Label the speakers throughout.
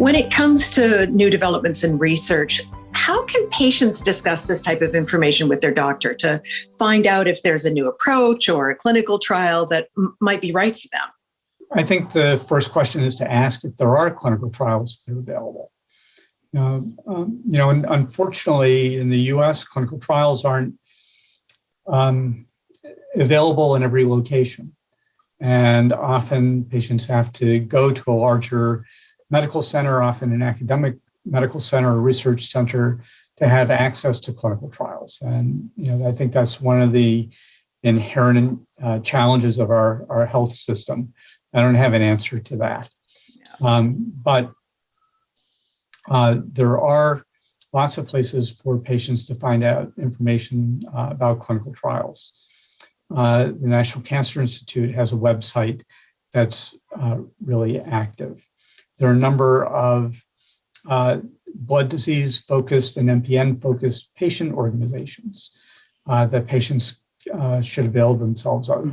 Speaker 1: When it comes to new developments in research, how can patients discuss this type of information with their doctor to find out if there's a new approach or a clinical trial that might be right for them?
Speaker 2: I think the first question is to ask if there are clinical trials that are available. And unfortunately, in the U.S., clinical trials aren't available in every location. And often patients have to go to a larger medical center, often an academic medical center or research center, to have access to clinical trials. And I think that's one of the inherent challenges of our health system. I don't have an answer to that. But there are lots of places for patients to find out information about clinical trials. The National Cancer Institute has a website that's really active. There are a number of blood disease focused and MPN focused patient organizations that patients should avail themselves of.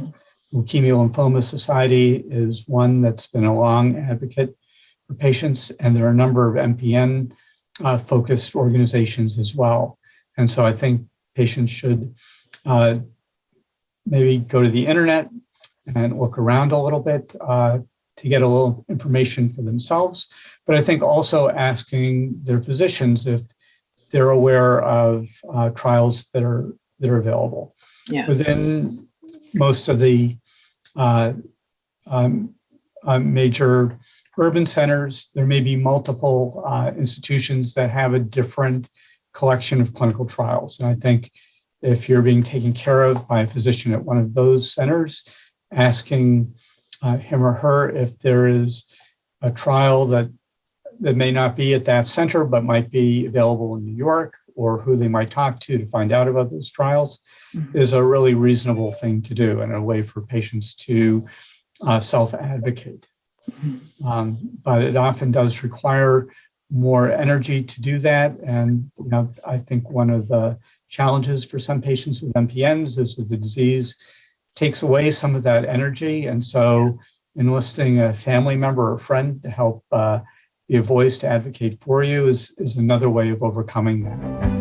Speaker 2: Leukemia Lymphoma Society is one that's been a long advocate for patients, and there are a number of MPN focused organizations as well. And so I think patients should maybe go to the internet and look around a little bit to get a little information for themselves. But I think also asking their physicians if they're aware of trials that are available.
Speaker 1: Yeah.
Speaker 2: Within most of the major urban centers, there may be multiple institutions that have a different collection of clinical trials. And I think if you're being taken care of by a physician at one of those centers, asking him or her if there is a trial that may not be at that center, but might be available in New York, or who they might talk to find out about those trials, is a really reasonable thing to do and a way for patients to self-advocate. But it often does require more energy to do that. And I think one of the challenges for some patients with MPNs is that the disease takes away some of that energy. And so enlisting a family member or friend to help be a voice to advocate for you is another way of overcoming that.